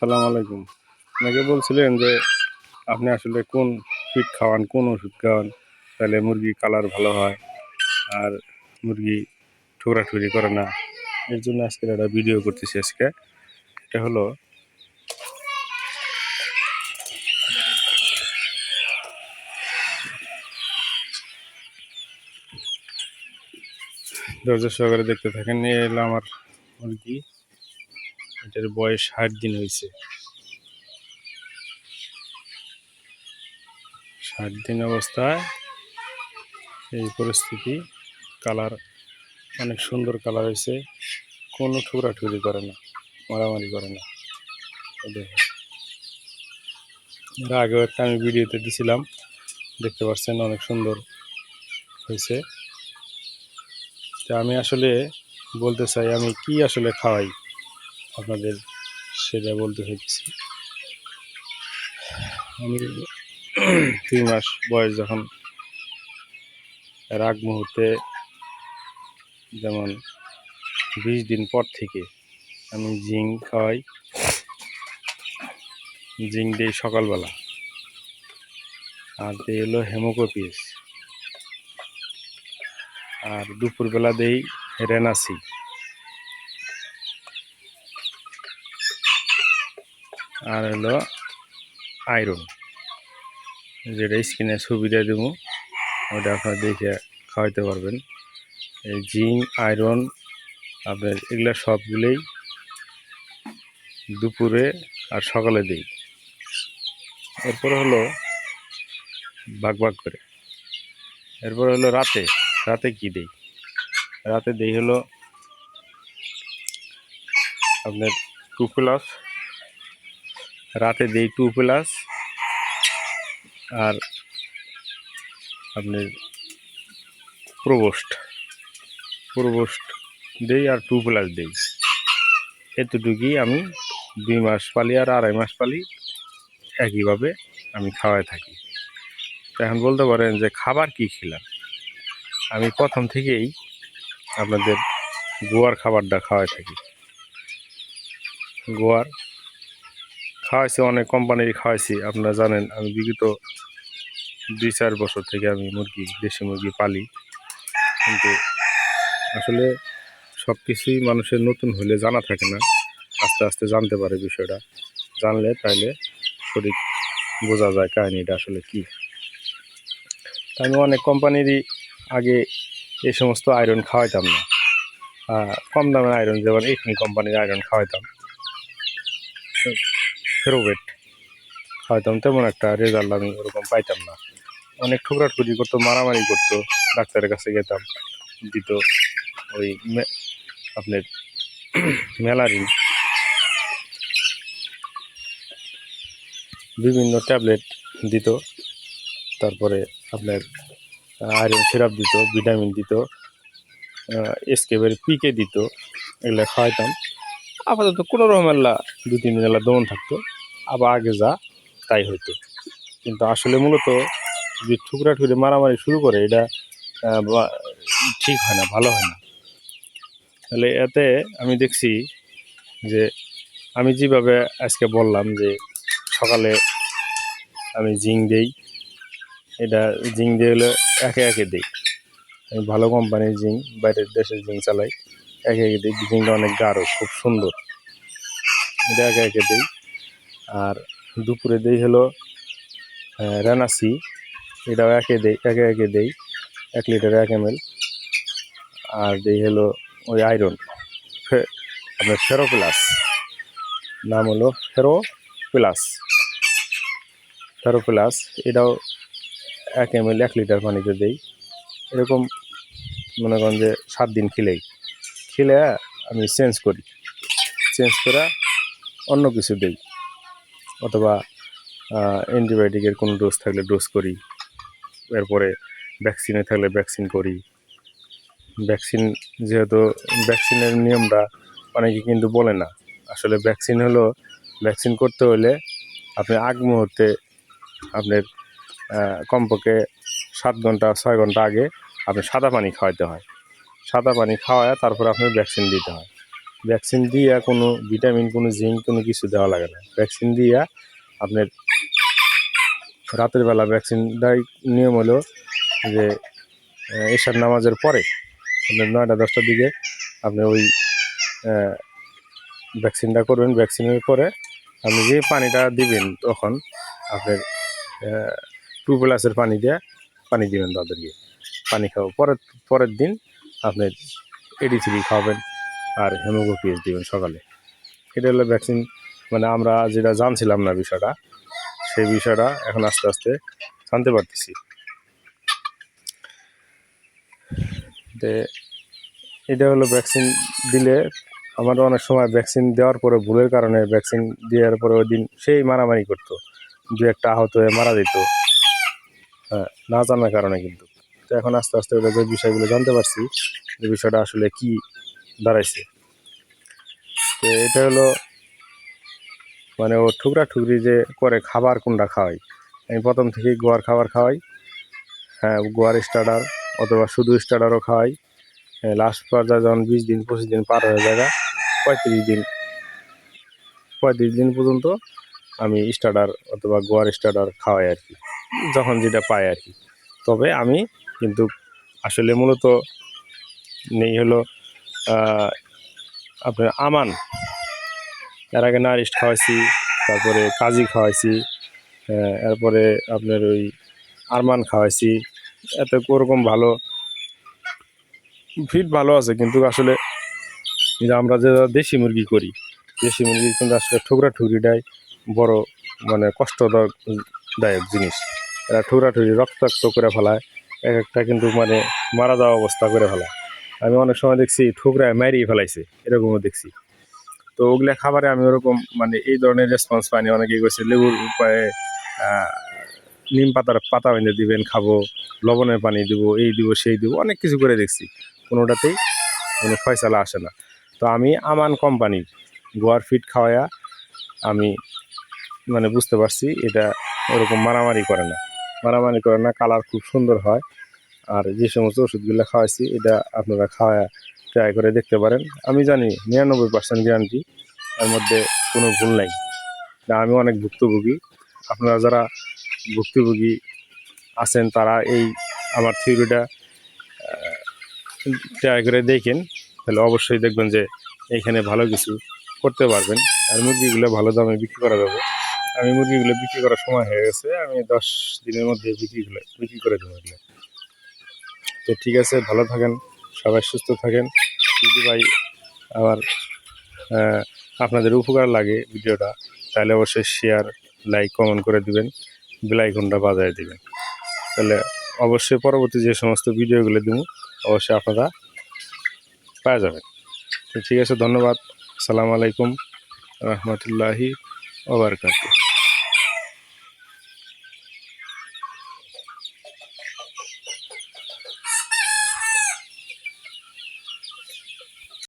আসসালামু আলাইকুম। আপনাকে বলছিলেন যে আপনি আসলে কোন ফিড খাওয়ান, কোন ওষুধ খাওয়ান, তাহলে মুরগি কালার ভালো হয় আর মুরগি ঠোকরাঠুরি করে না। এর জন্য আজকে একটা ভিডিও করতেছি। আজকে এটা হলো ধৈর্য সহকারে দেখতে থাকেন। নিয়ে এলো আমার মুরগি, এটার বয়স 60 দিন হয়েছে। 60 দিন অবস্থায় এই পরিস্থিতি। কালার অনেক সুন্দর কালার হয়েছে, কোনো ঠুকরাঠুরি করে না, মারামারি করে না। দেখেন, এর আগেও একটা আমি ভিডিওতে দিছিলাম, দেখতে পাচ্ছেন অনেক সুন্দর হয়েছে। তা আমি আসলে বলতে চাই আমি কি আসলে খাওয়াই আপনাদের, সেটা বলতে চাইতেছি। আমি 2 মাস বয়স যখন, এর আগ মুহূর্তে যেমন 20 দিন পর থেকে আমি জিঙ্ক খাওয়াই। জিঙ্ক দিই সকালবেলা, আর দিই হলো হেমোকোপিস, আর দুপুরবেলা দেই রেনাসি, আর হলো আয়রন, যেটা স্কিনে সুবিধা দেবো ওটা আপনার দেখে খাওয়াইতে পারবেন। এই জিঙ্ক, আয়রন আপনার এগুলা সবগুলোই দুপুরে আর সকালে দিই। এরপরে হলো ভাগ ভাগ করে, এরপরে হলো রাতে। রাতে কি দেই? রাতে দেই হলো আপনার 2+, রাতে দেই 2+, আর আপনার প্রবোস্ট দেই, আর 2+ দেই। এতটুকুই আমি 2 মাস পালি আর 2.5 মাস পালি, একইভাবে আমি খাওয়াই থাকি। তো এখন বলতে পারেন যে খাবার কি খেলাম। আমি প্রথম থেকেই আপনাদের গোয়ার খাবারটা খাওয়াই থাকি। গোয়ার খাওয়াইছি, অনেক কোম্পানির খাওয়াইছি। আপনারা জানেন আমি বিগত 2-4 বছর থেকে আমি দেশি মুরগি পালি। কিন্তু আসলে সব কিছুই মানুষের নতুন হলে জানা থাকে না, আস্তে আস্তে জানতে পারে বিষয়টা। জানলে তাইলে সঠিক বোঝা যায় কাহিনিটা আসলে কি। আমি অনেক কোম্পানিরই আগে এই সমস্ত আয়রন খাওয়াইতাম না, কম দামের আয়রন, যেমন এখানে কোম্পানির আয়রন খাওয়াইতাম, ফেরোভেট খাওয়াইতাম, তেমন একটা রেজাল্ট আমি ওরকম পাইতাম না। অনেক ঠুকরাঠুরি করতো, মারামারি করতো, ডাক্তারের কাছে যেতাম, দিত ওই আপনার ম্যালারিন বিভিন্ন ট্যাবলেট দিত, তারপরে আপনার আয়রন সিরাপ দিত, ভিটামিন দিত, এসকেপের পিকে দিত, এগুলো খাওয়াইতাম। আপাতত কোনো রকম আল্লাহ 2-3 দিন আল্লাহ দমন থাকতো, আবার আগে যা তাই হইতো। কিন্তু আসলে মূলত যে ঠুকরাঠুরি মারামারি শুরু করে, এটা ঠিক হয় না, ভালো হয় না। তাহলে এতে আমি দেখছি যে আমি যেভাবে আজকে বললাম যে সকালে আমি জিঙ্ক দেই, এটা জিঙ্ক দিয়ে হলে একে একে দিই। আমি ভালো কোম্পানির জিঙ্ক, বাইরের দেশের জিঙ্ক চালাই, একে একে দিই। জিঙ্কটা অনেক গাঢ়, খুব সুন্দর, এটা একে একে দিই। আর দুপুরে দিই হলো রেনাসি, এটাও একে একে দেই 1 লিটারে 1 ml। আর দিই হলো ওই আয়রন, আপনার ফেরোপ্লাস, নাম হলো ফেরোপ্লাস, এটাও 1 ml 1 লিটার পানিতে দেই। এরকম মনে করেন যে 7 দিন খেলে আমি চেঞ্জ করে অন্য কিছু দেই, অথবা অ্যান্টিবায়োটিকের কোনো ডোজ থাকলে ডোজ করি, এরপরে ভ্যাকসিনে থাকলে ভ্যাকসিন করি। যেহেতু ভ্যাকসিনের নিয়মটা অনেকে কিন্তু বলে না। আসলে ভ্যাকসিন করতে হলে আপনি আগ মুহূর্তে আপনার কমপক্ষে 7 ঘন্টা 6 ঘন্টা আগে আপনি সাদা পানি খাওয়াইতে হয়। সাদা পানি খাওয়ায় তারপরে আপনার ভ্যাকসিন দিতে হয়। ভ্যাকসিন দিয়া কোনো ভিটামিন, কোনো জিঙ্ক, কোনো কিছু দেওয়া লাগে না। ভ্যাকসিন দিয়া আপনার রাতের বেলা ভ্যাকসিন দেওয়ার নিয়ম হলো যে এশার নামাজের পরে আপনার 9টা-10টার দিকে আপনি ওই ভ্যাকসিনটা করবেন। ভ্যাকসিনের পরে আপনি যে পানিটা দিবেন তখন আপনার 2+ পানি দিবেন তাদেরকে, পানি খাওয়া পরের দিন আপনার AD3 খাওয়াবেন আর হেমোগ্লোবিন দিবেন সকালে। এটা হলো ভ্যাকসিন, মানে আমরা যেটা জানছিলাম না বিষয়টা, সেই বিষয়টা এখন আস্তে আস্তে জানতে পারতেছি। যে এটা হলো ভ্যাকসিন দিলে আমার অনেক সময় ভ্যাকসিন দেওয়ার পরে ভুলের কারণে ভ্যাকসিন দেওয়ার পরে ওই দিন সেই মারামারি করতো, 2-1টা আহত হয়ে মারা যেত, হ্যাঁ, না জানার কারণে। কিন্তু তো এখন আস্তে আস্তে ওটা যে বিষয়গুলো জানতে পারছি, যে বিষয়টা আসলে কি দাঁড়াইছে। তো এটা হলো মানে ও ঠুকরি যে করে খাবার কোনটা খাওয়াই, আমি প্রথম থেকেই গোয়ার খাবার খাওয়াই, হ্যাঁ, গোয়ার স্টার্টার অথবা শুধু স্টার্টারও খাওয়াই। লাস্ট পর্যায়ে যখন 20 দিন 25 দিন পার হয়ে যায়, 35 দিন পর্যন্ত আমি স্টার্টার অথবা গোয়ার স্টার্টার খাওয়াই আর কি, যখন যেটা পাই আর কি। তবে আমি কিন্তু আসলে মূলত নেই হলো আপনার আমান, এর আগে নারিস্ট খাওয়াইছি, তারপরে কাজি খাওয়াইছি, এরপরে আপনার ওই আরমান খাওয়াইছি। এতে ওরকম ভালো ফিট ভালো আছে, কিন্তু আসলে যে আমরা যে দেশি মুরগি করি, দেশি মুরগি কিন্তু আসলে ঠুকরিটাই বড় মানে কষ্টদায়ক জিনিস। এরা ঠুকরি রক্তাক্ত করে ফেলায়, এক একটা কিন্তু মানে মারা যাওয়া অবস্থা করে ফেলায়। আমি অনেক সময় দেখছি ঠুকরায় মারিয়ে ফেলাইছে, এরকমও দেখছি। তো ওগুলা খাবারে আমি ওরকম মানে এই ধরনের রেসপন্স পাইনি। অনেকেই কইছে লেবুর উপায়ে নিম পাতা বেঁধে দিবেন খাবো, লবণের পানি দিব, এই দিব সেই দিব, অনেক কিছু করে দেখছি, কোনোটাতেই কোনো ফয়সালা আসে না। তো আমি আমান কোম্পানির গোয়ার ফিড খাওয়ায়া আমি মানে বুঝতে পারছি এটা ওরকম মারামারি করে না, কালার খুব সুন্দর হয়। আর যে সমস্ত ওষুধগুলো খাওয়াইছি এটা আপনারা খাওয়া ট্রাই করে দেখতে পারেন। আমি জানি 99% গ্যারান্টি, এর মধ্যে কোনো ভুল নাই। আমি অনেক ভুক্তভোগী, আপনারা যারা ভুক্তভোগী আছেন তারা এই আমার থিওরিটা ট্রাই করে দেখেন, তাহলে অবশ্যই দেখবেন যে এইখানে ভালো কিছু করতে পারবেন। আর মুরগিগুলো ভালো দামে বিক্রি করা যাবে। আমি মুরগিগুলো বিক্রি করার সময় হয়ে গেছে, আমি 10 দিনের মধ্যে বিক্রি করে দেবো এগুলো। তো ঠিক আছে, ভালো থাকেন, সবাই সুস্থ থাকেন। যদি ভাই আমার আপনাদের উপকার লাগে ভিডিওটা, তাহলে অবশ্যই শেয়ার, লাইক, কমেন্ট করে দিবেন, বেল আইকনটা বাজায় দিবেন, তাহলে অবশ্যই পরবর্তী যে সমস্ত ভিডিওগুলো দেবো অবশ্যই আপনারা পাওয়া যাবেন। তো ঠিক আছে, ধন্যবাদ। আসসালামু আলাইকুম রহমতুল্লাহি ওয়া বারাকাতুহু।